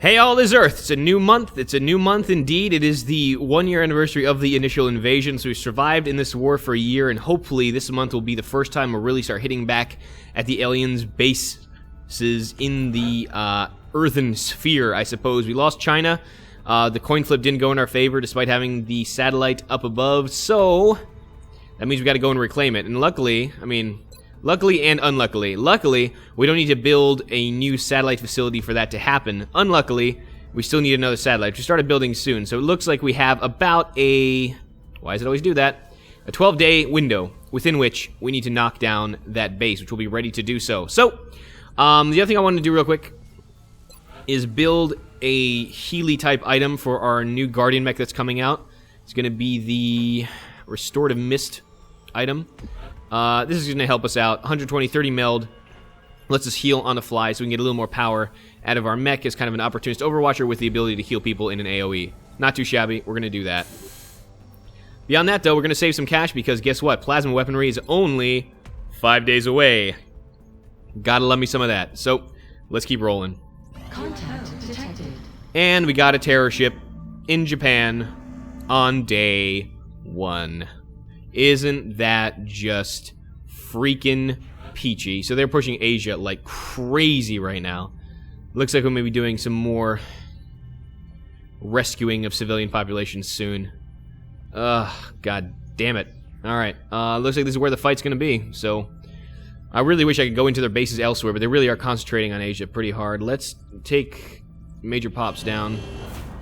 Hey all, this is Earth. It's a new month. It's a new month indeed. It is the 1-year anniversary of the initial invasion, so we survived in this war for a year, and hopefully this month will be the first time we'll really start hitting back at the aliens' bases in the earthen sphere, I suppose. We lost China. The coin flip didn't go in our favor despite having the satellite up above, so that means we got to go and reclaim it. And luckily, luckily and unluckily. Luckily, we don't need to build a new satellite facility for that to happen. Unluckily, we still need another satellite, which we started building soon. So it looks like we have about a... Why does it always do that? A 12-day window within which we need to knock down that base, which we'll be ready to do so. So, the other thing I wanted to do real quick is build a Healy-type item for our new Guardian mech that's coming out. It's going to be the Restorative Mist item. This is going to help us out. 120, 30 meld. Lets us heal on the fly so we can get a little more power out of our mech as kind of an opportunist overwatcher with the ability to heal people in an AoE. Not too shabby. We're going to do that. Beyond that, though, we're going to save some cash because guess what? Plasma weaponry is only 5 days away. Gotta love me some of that. So, let's keep rolling. Contact detected. And we got a terror ship in Japan on day 1. Isn't that just freaking peachy? So they're pushing Asia like crazy right now. Looks like we may be doing some more rescuing of civilian populations soon. God damn it. Alright, looks like this is where the fight's gonna be. So, I really wish I could go into their bases elsewhere, but they really are concentrating on Asia pretty hard. Let's take Major Pops down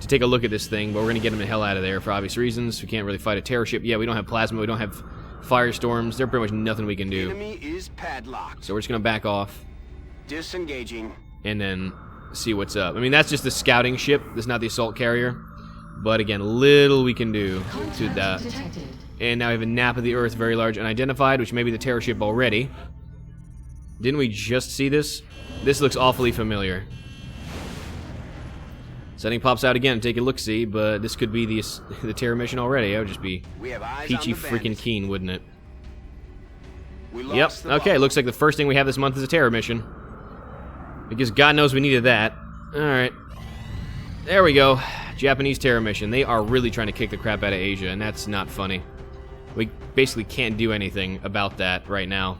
to take a look at this thing, but we're going to get him the hell out of there for obvious reasons. We can't really fight a terror ship. Yeah, we don't have plasma, we don't have firestorms. There's pretty much nothing we can do. Enemy is padlocked. So we're just going to back off. Disengaging. And then see what's up. I mean, that's just the scouting ship. That's not the assault carrier. But again, little we can do to that. Detected. And now we have a nap of the Earth, very large, unidentified, which may be the terror ship already. Didn't we just see this? This looks awfully familiar. Setting pops out again, take a look-see, but this could be the terror mission already. That would just be peachy freaking keen, wouldn't it? Yep, okay, looks like the first thing we have this month is a terror mission. Because God knows we needed that. Alright. There we go. Japanese terror mission. They are really trying to kick the crap out of Asia, and that's not funny. We basically can't do anything about that right now.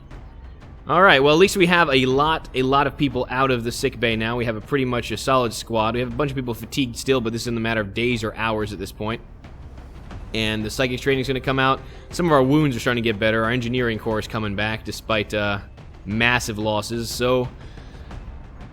Alright, well at least we have a lot of people out of the sick bay now. We have pretty much a solid squad. We have a bunch of people fatigued still, but this is in the matter of days or hours at this point. And the psychic training is going to come out. Some of our wounds are starting to get better. Our engineering corps is coming back despite massive losses. So,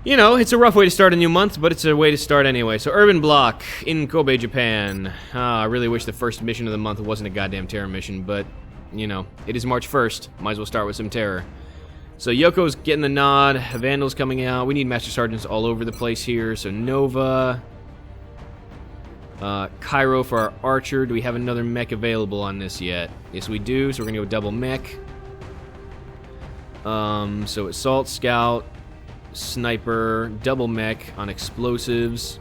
you know, it's a rough way to start a new month, but it's a way to start anyway. So, Urban Block in Kobe, Japan. I really wish the first mission of the month wasn't a goddamn terror mission, but, you know, it is March 1st. Might as well start with some terror. So Yoko's getting the nod, Vandal's coming out, we need Master Sergeants all over the place here, so Nova, Cairo for our Archer. Do we have another mech available on this yet? Yes we do, so we're gonna go double mech. So Assault, Scout, Sniper, double mech on explosives.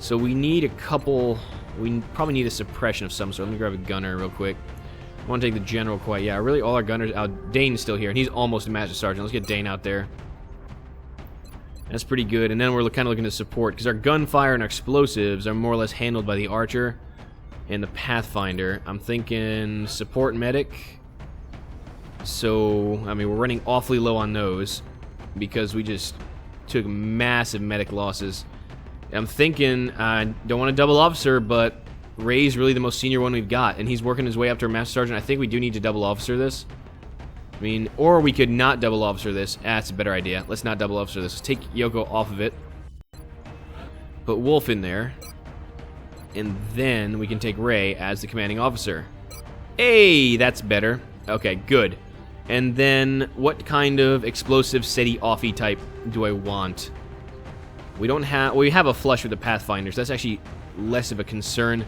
So we need a couple, we probably need a suppression of some sort. Let me grab a gunner real quick. I want to take the general quite. Yeah, really all our gunners out. Dane's still here, and he's almost a Master Sergeant. Let's get Dane out there. That's pretty good. And then we're kind of looking to support, because our gunfire and our explosives are more or less handled by the Archer and the Pathfinder. I'm thinking support medic. So, I mean, we're running awfully low on those, because we just took massive medic losses. I'm thinking, I don't want to double officer, but Ray's really the most senior one we've got, and he's working his way up to our Master Sergeant. I think we do need to double officer this. I mean, or we could not double officer this. That's a better idea. Let's not double officer this. Let's take Yoko off of it. Put Wolf in there. And then we can take Ray as the commanding officer. Hey, that's better. Okay, good. And then what kind of explosive SETI-offy type do I want? We don't have... Well, we have a flush with the Pathfinders. That's actually less of a concern.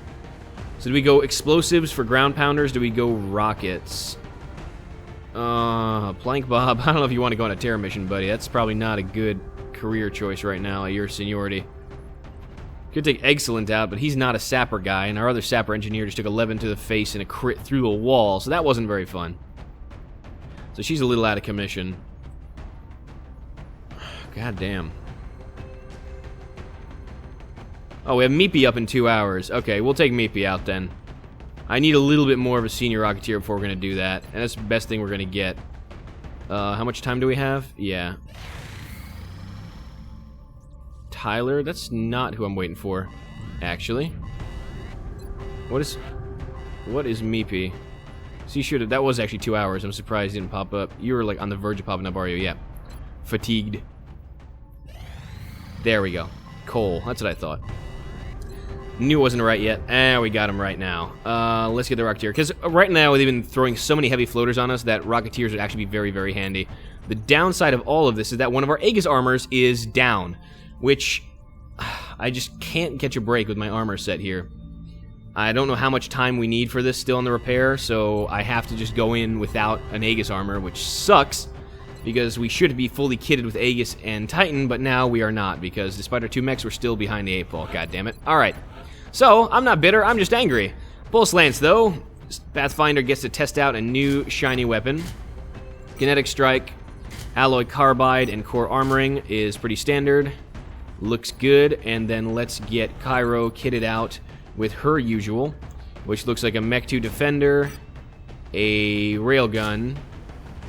So do we go explosives for ground pounders? Do we go rockets? Plank Bob. I don't know if you want to go on a terror mission, buddy. That's probably not a good career choice right now at your seniority. Could take Excellent out, but he's not a sapper guy, and our other sapper engineer just took 11 to the face and a crit through a wall, so that wasn't very fun. So she's a little out of commission. God damn. Oh, we have Meepy up in 2 hours. Okay, we'll take Meepy out then. I need a little bit more of a senior Rocketeer before we're going to do that. And that's the best thing we're going to get. How much time do we have? Yeah. Tyler, that's not who I'm waiting for, actually. What is Meepy? See, should that was actually 2 hours. I'm surprised it didn't pop up. You were like on the verge of popping up, are you? Yeah. Fatigued. There we go. Cole. That's what I thought. Knew it wasn't right yet. And we got him right now. Let's get the Rocketeer. Because right now they've been throwing so many heavy floaters on us that Rocketeers would actually be very, very handy. The downside of all of this is that one of our Aegis armors is down. Which I just can't catch a break with my armor set here. I don't know how much time we need for this still in the repair, so I have to just go in without an Aegis armor, which sucks, because we should be fully kitted with Aegis and Titan, but now we are not, because despite our 2 mechs, we're still behind the 8 ball, goddammit. Alright, so, I'm not bitter, I'm just angry. Pulse Lance, though, Pathfinder gets to test out a new shiny weapon. Kinetic Strike, Alloy Carbide, and Core Armoring is pretty standard. Looks good, and then let's get Cairo kitted out with her usual, which looks like a Mech 2 Defender, a Railgun.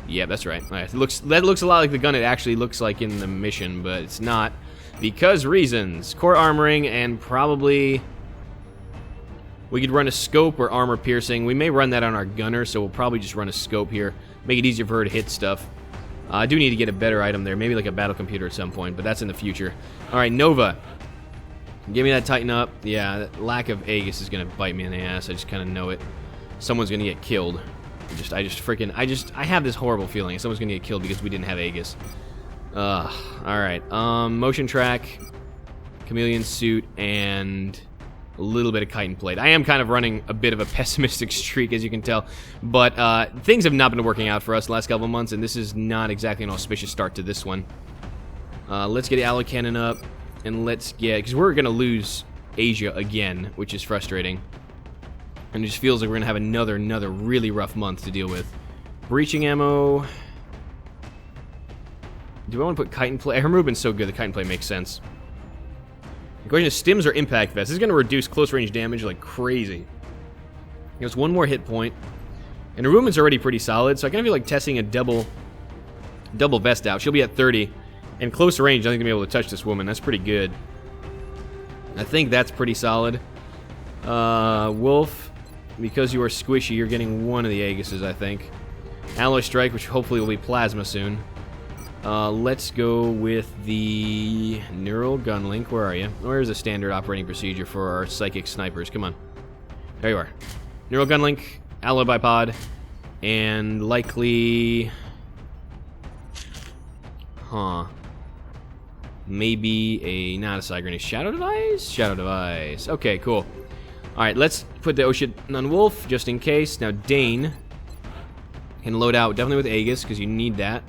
Yeah, that's right. That looks a lot like the gun it actually looks like in the mission, but it's not, because reasons. Core Armoring, and probably we could run a Scope or Armor Piercing. We may run that on our Gunner, so we'll probably just run a Scope here. Make it easier for her to hit stuff. I do need to get a better item there, maybe like a battle computer at some point, but that's in the future. Alright, Nova. Give me that Titan up. Yeah, that lack of Aegis is gonna bite me in the ass. I just kind of know it. Someone's gonna get killed. I have this horrible feeling. Someone's gonna get killed because we didn't have Aegis. Alright. Motion Track, Chameleon Suit, and a little bit of Chitin Plate. I am kind of running a bit of a pessimistic streak, as you can tell. But things have not been working out for us the last couple of months, and this is not exactly an auspicious start to this one. Let's get Alloy Cannon up. And let's get, because we're going to lose Asia again, which is frustrating. And it just feels like we're going to have another really rough month to deal with. Breaching ammo. Do I want to put Chitin Plate? Her movement's so good, the Chitin Plate makes sense. The question is Stims or Impact Vest. This is going to reduce close range damage like crazy. There's one more hit point. And her movement's already pretty solid, so I kind of feel like testing a double vest out. She'll be at 30. And close range, I think I'm going to be able to touch this woman. That's pretty good. I think that's pretty solid. Wolf, because you are squishy, you're getting one of the Aegises, I think. Alloy Strike, which hopefully will be Plasma soon. Let's go with the Neural Gunlink. Where are you? Where's the standard operating procedure for our Psychic Snipers? Come on. There you are. Neural Gunlink, Alloy Bipod, and likely... Maybe not a side grenade. Shadow Device? Shadow Device. Okay, cool. Alright, let's put the Ocean on Wolf, just in case. Now, Dane can load out, definitely with Aegis, because you need that.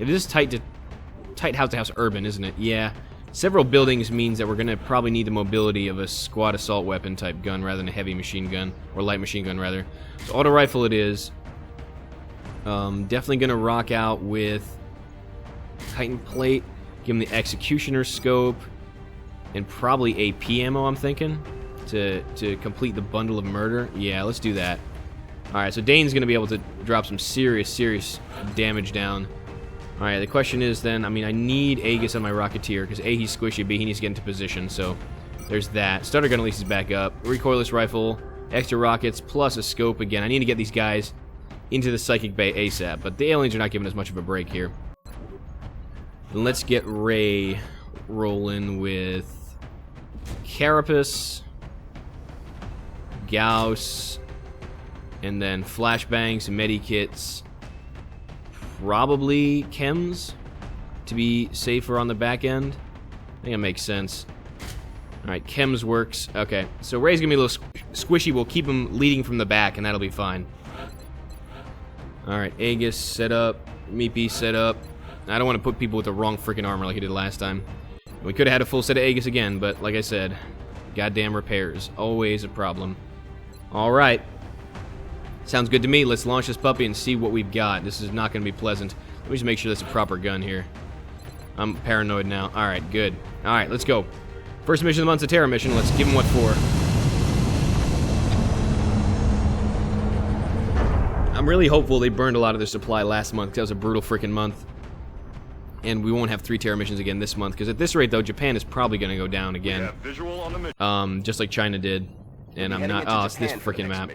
It is tight house-to-house urban, isn't it? Yeah. Several buildings means that we're going to probably need the mobility of a squad assault weapon type gun rather than a heavy machine gun, or light machine gun, rather. So, auto rifle it is. Definitely going to rock out with Chitin Plate, give him the Executioner Scope, and probably AP ammo, I'm thinking, to complete the bundle of murder. Yeah, let's do that. Alright, so Dane's going to be able to drop some serious damage down. Alright, the question is then, I mean, I need Aegis on my Rocketeer, because A, he's squishy, B, he needs to get into position, so there's that. Starter gun at least is back up. Recoilless rifle, extra rockets, plus a scope again. I need to get these guys into the Psychic Bay ASAP, but the aliens are not giving us much of a break here. And let's get Ray rolling with Carapace, Gauss, and then flashbangs, medikits, probably chems to be safer on the back end. I think that makes sense. Alright, chems works. Okay, so Ray's gonna be a little squishy. We'll keep him leading from the back, and that'll be fine. Alright, Aegis set up. Meepy set up. I don't want to put people with the wrong freaking armor like I did last time. We could have had a full set of Aegis again, but like I said, goddamn repairs. Always a problem. Alright. Sounds good to me. Let's launch this puppy and see what we've got. This is not going to be pleasant. Let me just make sure that's a proper gun here. I'm paranoid now. Alright, good. Alright, let's go. First mission of the month's a terror mission. Let's give them what for. I'm really hopeful they burned a lot of their supply last month, because that was a brutal freaking month. And we won't have 3 terror missions again this month, because at this rate, though, Japan is probably going to go down again. Visual on the mission. Just like China did. And I'm not... Oh, it's this freaking map.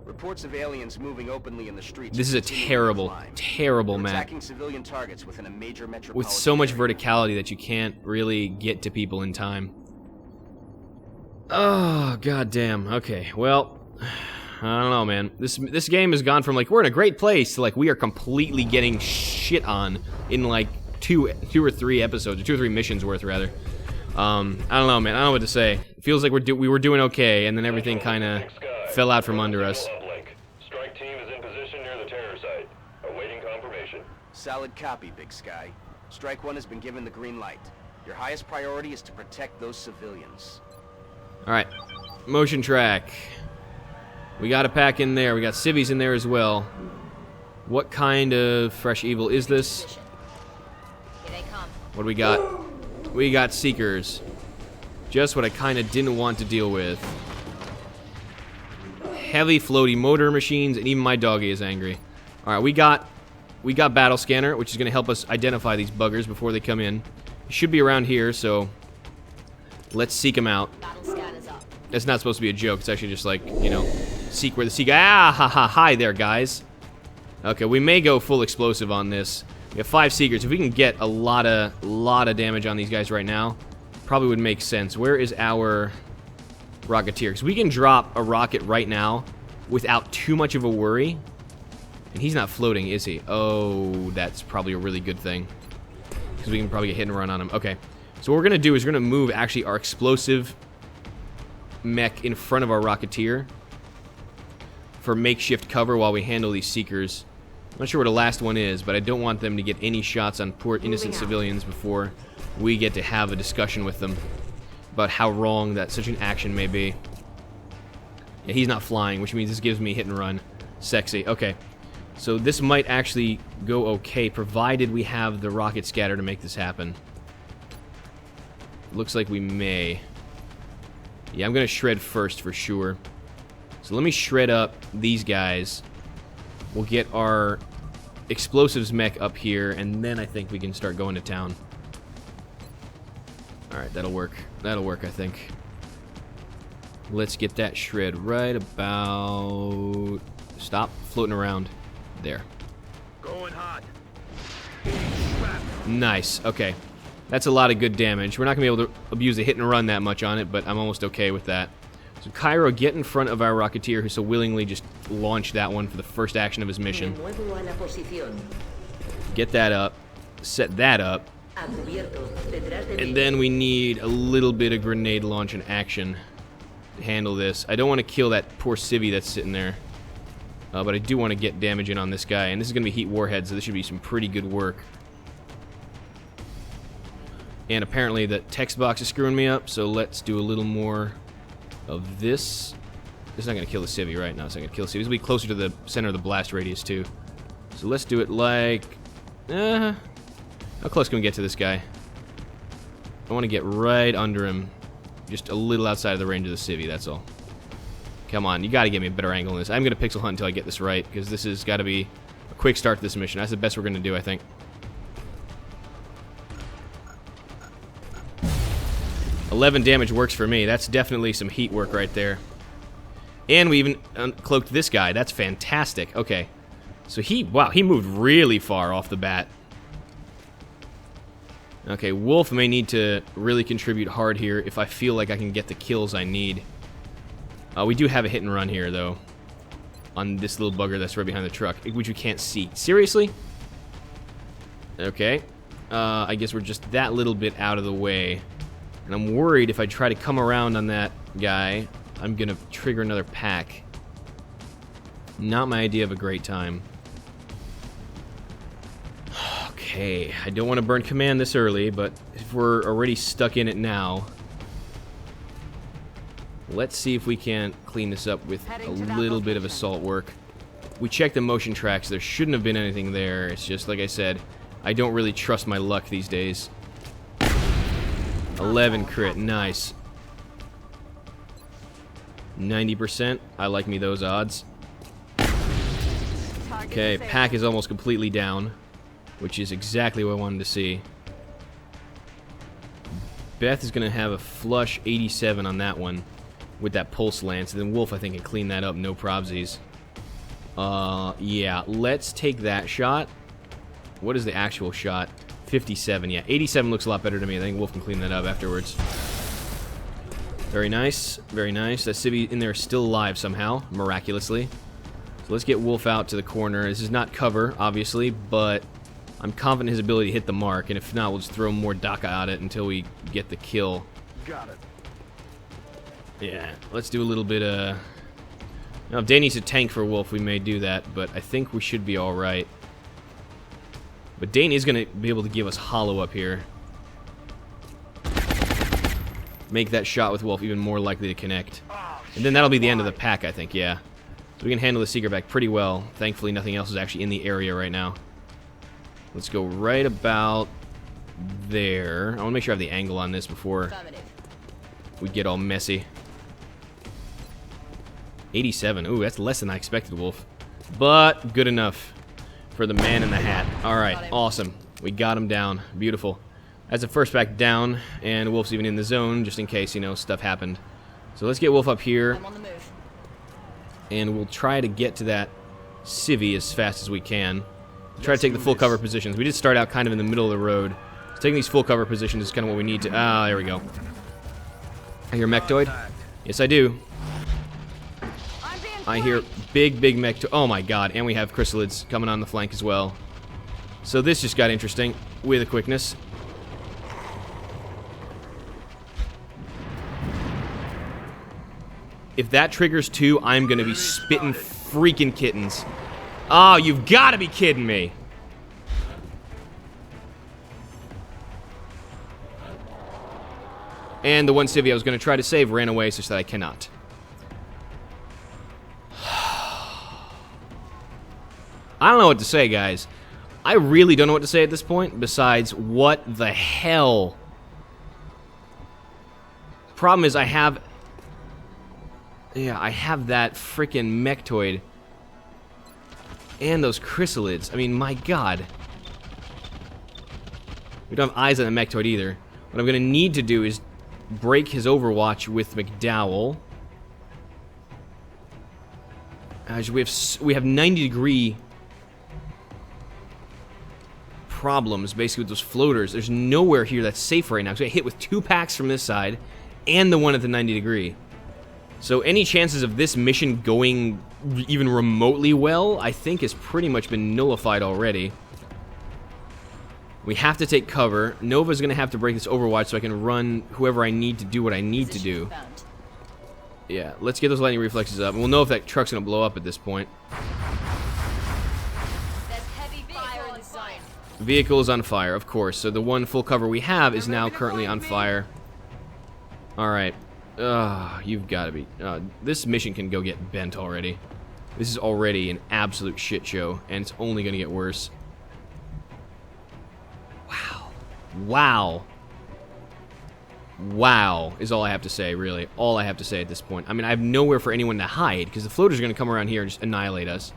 Reports of aliens moving openly in the streets. This is a terrible, terrible map. Attacking civilian targets within a major metropolitan With so much area. verticality that you can't really get to people in time. Oh, goddamn. Okay, well... I don't know, man. This game has gone from, like, we're in a great place to, like, we are completely getting shit on in, like, two or three episodes, or 2 or 3 missions worth, rather. I don't know, man. I don't know what to say. It feels like we were doing okay, and then everything kind of fell out from under us. Strike team is in position near the terror site. Awaiting confirmation. Solid copy, Big Sky. Strike 1 has been given the green light. Your highest priority is to protect those civilians. Alright. Motion track. We got a pack in there. We got civvies in there as well. What kind of fresh evil is this? Here they come. What do we got? We got Seekers. Just what I kind of didn't want to deal with. Heavy floaty motor machines, and even my doggy is angry. Alright, we got Battle Scanner, which is going to help us identify these buggers before they come in. It should be around here, so let's seek them out. Battle scan is up. That's not supposed to be a joke. It's actually just like, you know, seek where the seek. Ah, ha, ha, hi there, guys. Okay, we may go full explosive on this. We have 5 Seekers. If we can get a lot of damage on these guys right now, probably would make sense. Where is our Rocketeer? Because we can drop a rocket right now without too much of a worry. And he's not floating, is he? Oh, that's probably a really good thing. Because we can probably get hit and run on him. Okay. So what we're going to do is we're going to move, actually, our explosive mech in front of our Rocketeer for makeshift cover while we handle these Seekers. I'm not sure where the last one is, but I don't want them to get any shots on poor innocent civilians before we get to have a discussion with them about how wrong that such an action may be. Yeah, he's not flying, which means this gives me hit and run. Sexy. Okay. So this might actually go okay, provided we have the rocket scatter to make this happen. Looks like we may. Yeah, I'm going to shred first for sure. So let me shred up these guys. We'll get our explosives mech up here, and then I think we can start going to town. Alright, that'll work. That'll work, I think. Let's get that shred right about... Stop floating around. There. Going hot. Nice. Okay. That's a lot of good damage. We're not going to be able to abuse the hit and run that much on it, but I'm almost okay with that. So Cairo, get in front of our Rocketeer, who so willingly just launched that one for the first action of his mission. Get that up. Set that up. And then we need a little bit of grenade launch and action to handle this. I don't want to kill that poor civvy that's sitting there. But I do want to get damage in on this guy. And this is going to be heat warhead, so this should be some pretty good work. And apparently the text box is screwing me up, so let's do a little more of this. This is not going to kill the civvy, right? No, it's not going to kill the civvy. This will be closer to the center of the blast radius, too. So let's do it like... how close can we get to this guy? I want to get right under him. Just a little outside of the range of the civvy, that's all. Come on, you got to get me a better angle on this. I'm going to pixel hunt until I get this right, because this has got to be a quick start to this mission. That's the best we're going to do, I think. 11 damage works for me. That's definitely some heat work right there. And we even uncloaked this guy. That's fantastic. Okay. So wow, he moved really far off the bat. Okay, Wolf may need to really contribute hard here if I feel like I can get the kills I need. We do have a hit and run here, though, on this little bugger that's right behind the truck, which we can't see. Seriously? Okay. I guess we're just that little bit out of the way. And I'm worried if I try to come around on that guy, I'm going to trigger another pack. Not my idea of a great time. Okay, I don't want to burn command this early, but if we're already stuck in it now, let's see if we can't clean this up with a little bit of assault work. We checked the motion tracks. There shouldn't have been anything there. It's just, like I said, I don't really trust my luck these days. 11 crit, nice. 90%, I like me those odds. Okay, pack is almost completely down, which is exactly what I wanted to see. Beth is going to have a flush 87 on that one with that pulse lance, and then Wolf, I think, can clean that up, no probsies. Yeah, let's take that shot. What is the actual shot? 57, yeah. 87 looks a lot better to me. I think Wolf can clean that up afterwards. Very nice, very nice. That civvy in there is still alive somehow, miraculously. So let's get Wolf out to the corner. This is not cover, obviously, but I'm confident in his ability to hit the mark, and if not, we'll just throw more DACA at it until we get the kill. Got it. Yeah, let's do a little bit of... Now, if Dane needs a tank for Wolf, we may do that, but I think we should be alright. But Dane is going to be able to give us hollow up here. Make that shot with Wolf even more likely to connect. And then that'll be the end of the pack, I think, yeah. So we can handle the Seeker back pretty well. Thankfully, nothing else is actually in the area right now. Let's go right about there. I want to make sure I have the angle on this before we get all messy. 87. Ooh, that's less than I expected, Wolf. But good enough for the man in the hat. All right, awesome. We got him down. Beautiful. That's the first pack down, and Wolf's even in the zone just in case, you know, stuff happened. So let's get Wolf up here. I'm on the move. And we'll try to get to that civvy as fast as we can. Try to take the full cover positions. We did start out kind of in the middle of the road. So taking these full cover positions is kind of what we need to... Ah, there we go. I hear Mechtoid. Yes, I do. I hear big Mechtoid. Oh my god, and we have Chrysalids coming on the flank as well. So this just got interesting with a quickness. If that triggers 2, I'm going to be spitting freaking kittens. Oh, you've got to be kidding me. And the one civvy I was going to try to save ran away such that I cannot. I don't know what to say, guys. I really don't know what to say at this point, besides, what the hell? Problem is, I have that freaking Mechtoid. And those Chrysalids. I mean, my god. We don't have eyes on the Mechtoid either. What I'm going to need to do is break his Overwatch with McDowell. We have 90-degree problems, basically, with those floaters. There's nowhere here that's safe right now. So I hit with 2 packs from this side and the one at the 90-degree. So any chances of this mission going even remotely well, I think, has pretty much been nullified already. We have to take cover. Nova's going to have to break this Overwatch so I can run whoever I need to do what I need to do. Yeah, let's get those lightning reflexes up. And we'll know if that truck's going to blow up at this point. There's heavy fire in the zone. Vehicle is on fire, of course. So the one full cover we have is now currently on fire. Alright. You've got to be... this mission can go get bent already. This is already an absolute shit show, and it's only going to get worse. Wow. Wow. Wow is all I have to say, really. All I have to say at this point. I mean, I have nowhere for anyone to hide, because the floaters are going to come around here and just annihilate us.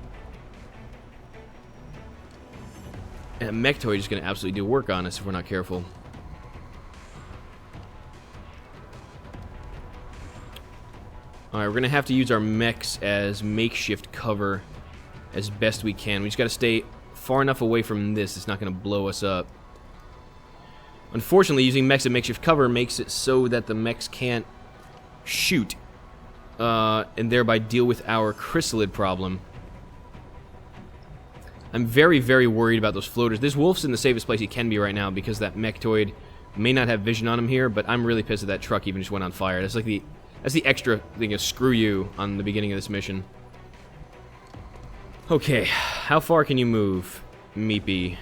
And a Mechtoid is going to absolutely do work on us if we're not careful. Alright, we're going to have to use our mechs as makeshift cover as best we can. We just got to stay far enough away from this. It's not going to blow us up. Unfortunately, using mechs as makeshift cover makes it so that the mechs can't shoot. And thereby deal with our chrysalid problem. I'm very, very worried about those floaters. This Wolf's in the safest place he can be right now because that Mechtoid may not have vision on him here, but I'm really pissed that that truck even just went on fire. That's like the extra thing of screw you on the beginning of this mission. Okay, how far can you move, Meepy?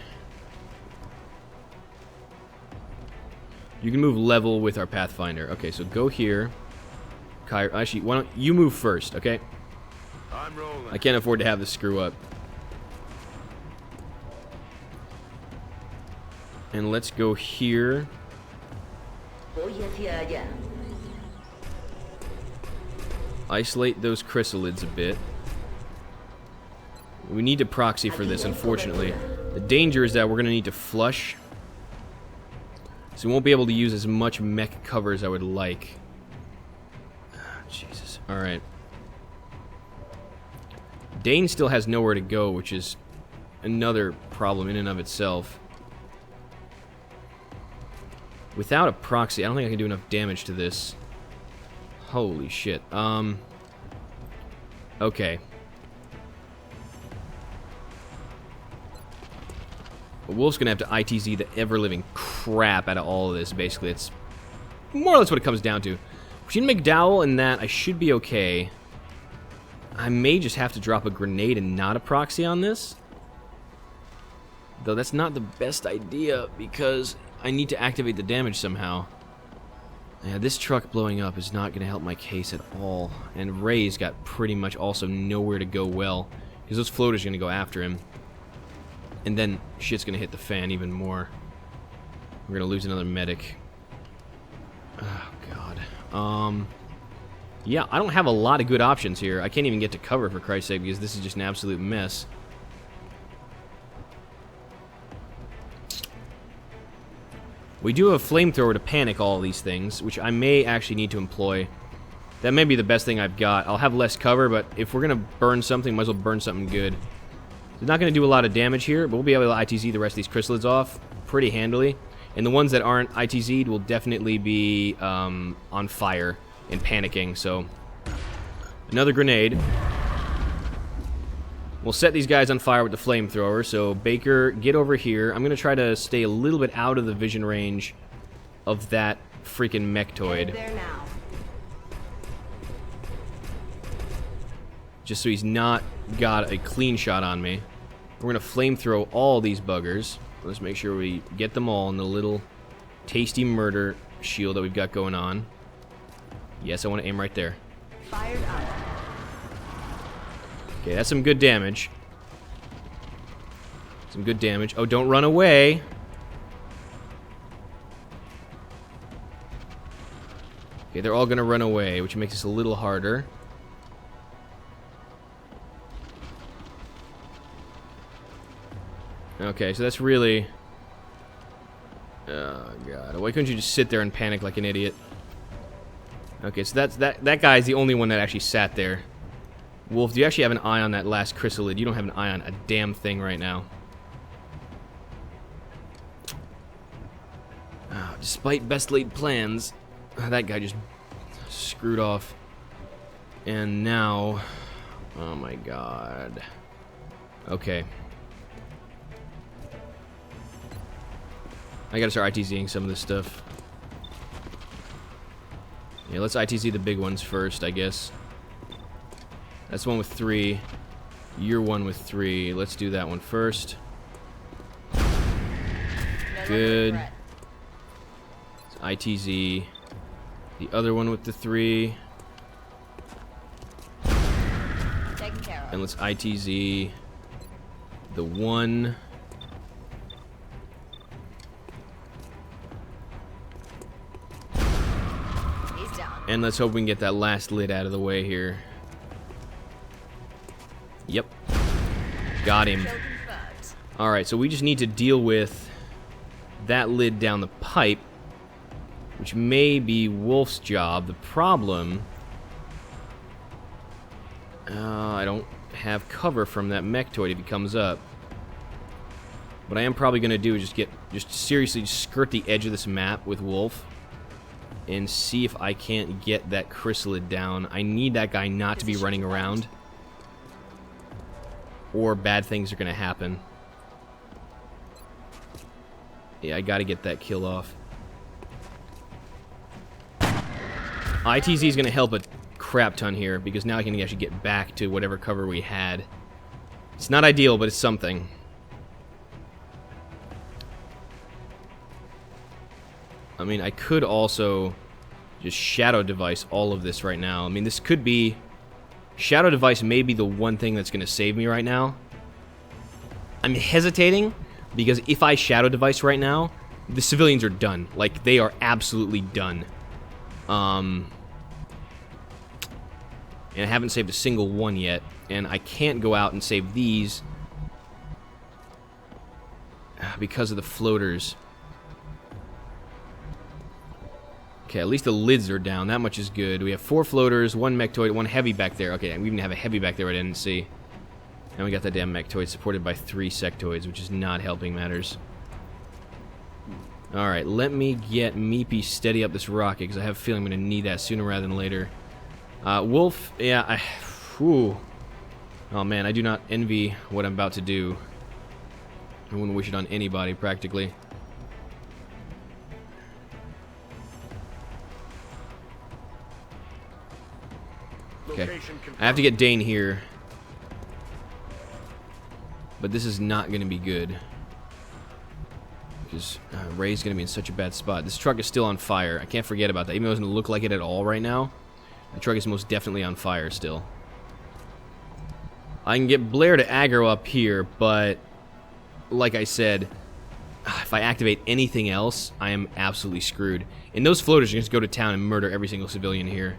You can move level with our Pathfinder. Okay, so go here. Kyra, actually, why don't you move first, okay? I'm rolling. I can't afford to have this screw up. And let's go here. Isolate those chrysalids a bit. We need to proxy for this, unfortunately. The danger is that we're going to need to flush. So we won't be able to use as much mech cover as I would like. Jesus. Alright. Dane still has nowhere to go, which is another problem in and of itself. Without a proxy, I don't think I can do enough damage to this. Holy shit. Okay. Wolf's gonna have to ITZ the ever-living crap out of all of this, basically. It's more or less what it comes down to. Machine McDowell and that, I should be okay. I may just have to drop a grenade and not a proxy on this. Though that's not the best idea, because I need to activate the damage somehow. Yeah, this truck blowing up is not going to help my case at all. And Ray's got pretty much also nowhere to go well, because those floaters are going to go after him. And then shit's going to hit the fan even more. We're going to lose another medic. Oh, God. Yeah, I don't have a lot of good options here. I can't even get to cover, for Christ's sake, because this is just an absolute mess. We do have a flamethrower to panic all of these things, which I may actually need to employ. That may be the best thing I've got. I'll have less cover, but if we're going to burn something, might as well burn something good. It's not going to do a lot of damage here, but we'll be able to ITZ the rest of these chrysalids off pretty handily. And the ones that aren't ITZ'd will definitely be on fire and panicking, so... Another grenade. We'll set these guys on fire with the flamethrower, so Baker, get over here. I'm going to try to stay a little bit out of the vision range of that freaking mechtoid. There now. Just so he's not got a clean shot on me. We're going to flamethrow all these buggers. Let's make sure we get them all in the little tasty murder shield that we've got going on. Yes, I want to aim right there. Fired up. Okay, that's some good damage. Some good damage. Oh, don't run away. Okay, they're all going to run away, which makes this a little harder. Okay, so that's really... Oh, God. Why couldn't you just sit there and panic like an idiot? Okay, so that guy's the only one that actually sat there. Wolf, do you actually have an eye on that last chrysalid? You don't have an eye on a damn thing right now. Oh, despite best laid plans, that guy just screwed off. And now... Oh my God. Okay. I gotta start ITZing some of this stuff. Yeah, let's ITZ the big ones first, I guess. That's one with 3. You're one with 3. Let's do that one first. Good. Let's ITZ the other one with the 3. Taken care of. And let's ITZ the 1. He's down. And let's hope we can get that last lid out of the way here. Yep. Got him. Kill confirmed. Alright, so we just need to deal with that lid down the pipe, which may be Wolf's job. The problem... I don't have cover from that mechtoid if he comes up. What I am probably going to do is just seriously skirt the edge of this map with Wolf and see if I can't get that chrysalid down. I need that guy not to be running around, or bad things are going to happen. Yeah, I got to get that kill off. ITZ is going to help a crap ton here, because now I can actually get back to whatever cover we had. It's not ideal, but it's something. I mean, I could also just shadow device all of this right now. I mean, this could be... Shadow device may be the one thing that's going to save me right now. I'm hesitating, because if I shadow device right now, the civilians are done. Like, they are absolutely done. And I haven't saved a single one yet. And I can't go out and save these because of the floaters. Okay, at least the lids are down. That much is good. We have 4 floaters, 1 mechtoid, 1 heavy back there. Okay, we even have a heavy back there I didn't see. And we got that damn mechtoid supported by 3 sectoids, which is not helping matters. Alright, let me get Meepy steady up this rocket, because I have a feeling I'm going to need that sooner rather than later. Wolf, yeah, whew. Oh man, I do not envy what I'm about to do. I wouldn't wish it on anybody, practically. Okay, I have to get Dane here. But this is not going to be good. Because Ray's going to be in such a bad spot. This truck is still on fire. I can't forget about that. Even though it doesn't look like it at all right now, the truck is most definitely on fire still. I can get Blair to aggro up here, but like I said, if I activate anything else, I am absolutely screwed. And those floaters are going to go to town and murder every single civilian here.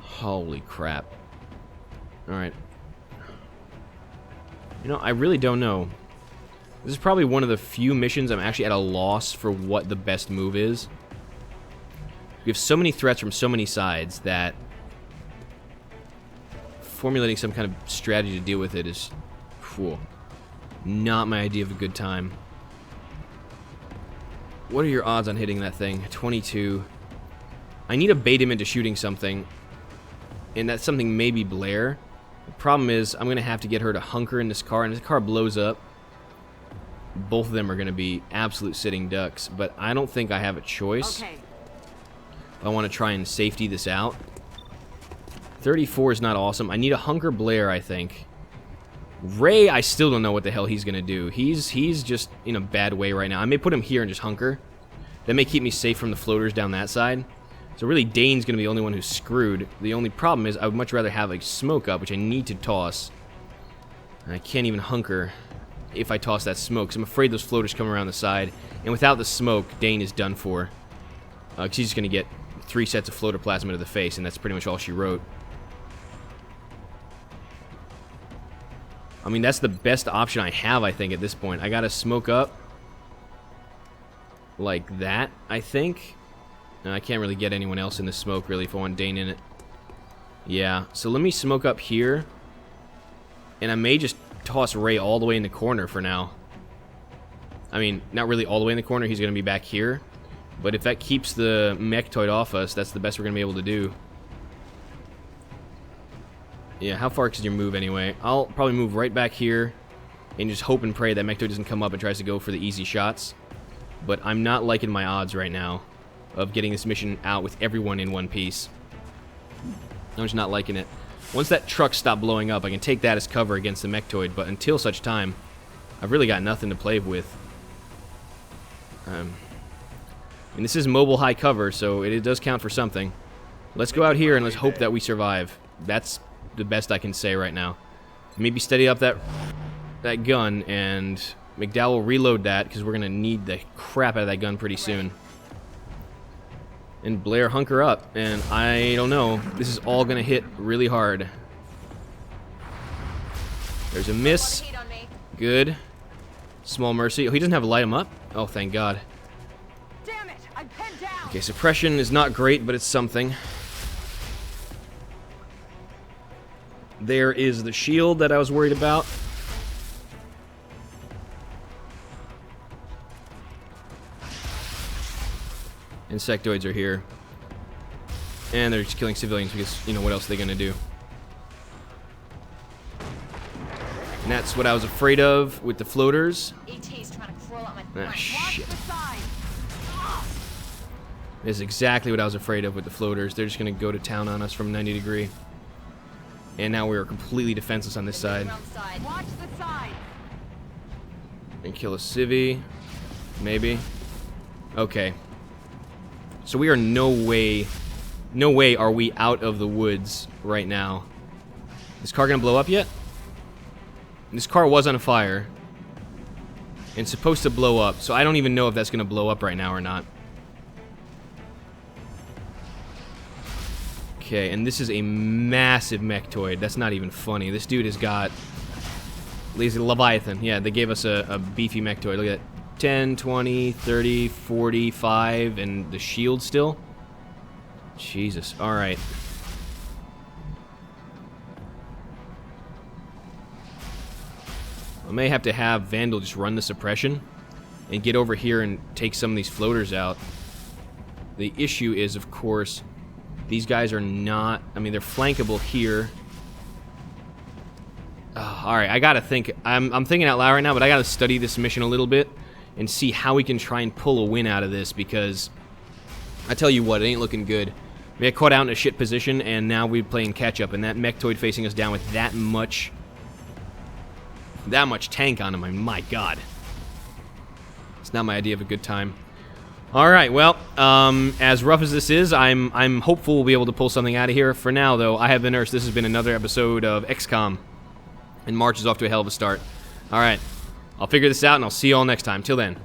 Holy crap. Alright. You know, I really don't know. This is probably one of the few missions I'm actually at a loss for what the best move is. We have so many threats from so many sides that formulating some kind of strategy to deal with it is not my idea of a good time. What are your odds on hitting that thing? 22. I need to bait him into shooting something, and that something may be Blair. The problem is I'm going to have to get her to hunker in this car, and if the car blows up, both of them are going to be absolute sitting ducks, but I don't think I have a choice. Okay. I want to try and safety this out. 34 is not awesome. I need a hunker Blair, I think. Ray, I still don't know what the hell he's going to do. He's just in a bad way right now. I may put him here and just hunker. That may keep me safe from the floaters down that side. So really, Dane's going to be the only one who's screwed. The only problem is I would much rather have a smoke up, which I need to toss. And I can't even hunker if I toss that smoke, because I'm afraid those floaters come around the side. And without the smoke, Dane is done for. Because she's just going to get 3 sets of floater plasma to the face, and that's pretty much all she wrote. I mean, that's the best option I have, I think, at this point. I got to smoke up like that, I think. I can't really get anyone else in the smoke, really, if I want Dane in it. Yeah, so let me smoke up here. And I may just toss Ray all the way in the corner for now. I mean, not really all the way in the corner. He's going to be back here. But if that keeps the mechtoid off us, that's the best we're going to be able to do. Yeah, how far can you move anyway? I'll probably move right back here and just hope and pray that mechtoid doesn't come up and tries to go for the easy shots. But I'm not liking my odds right now of getting this mission out with everyone in one piece. I'm just not liking it. Once that truck stops blowing up, I can take that as cover against the mechtoid, but until such time, I've really got nothing to play with. And this is mobile high cover, so it does count for something. Let's go out here and let's hope that we survive. That's the best I can say right now. Maybe steady up that gun, and McDowell will reload that, because we're going to need the crap out of that gun pretty soon. And Blair, hunker up, and I don't know. This is all going to hit really hard. There's a miss. Good. Small mercy. Oh, he doesn't have a light him up? Oh, thank God. Damn it! I'm pinned down. Okay, suppression is not great, but it's something. There is the shield that I was worried about. Insectoids are here. And they're just killing civilians because, you know, what else are they going to do? And that's what I was afraid of with the floaters. ET's trying to crawl out my Ah, shit. Watch the side. This is exactly what I was afraid of with the floaters. They're just going to go to town on us from 90 degree. And now we are completely defenseless on this side. Around the side. Watch the side. And kill a civvy. Maybe. Okay. So we are no way are we out of the woods right now. Is this car going to blow up yet? This car was on fire. and supposed to blow up. So I don't even know if that's going to blow up right now or not. Okay, and this is a massive mechtoid. That's not even funny. This dude has got... Lazy Leviathan. Yeah, they gave us a beefy mechtoid. Look at that. 10, 20, 30, 45, and the shield still? Jesus. Alright. I may have to have Vandal just run the suppression and get over here and take some of these floaters out. The issue is, of course... These guys are not... I mean, they're flankable here. Alright, I gotta think... I'm thinking out loud right now, but I gotta study this mission a little bit and see how we can try and pull a win out of this, because... I tell you what, it ain't looking good. We got caught out in a shit position, and now we're playing catch-up, and that mechtoid facing us down with that much tank on him, I mean, my god. It's not my idea of a good time. Alright, well, as rough as this is, I'm hopeful we'll be able to pull something out of here. For now, though, I have been Urs. This has been another episode of XCOM, and March is off to a hell of a start. Alright, I'll figure this out, and I'll see you all next time. Till then.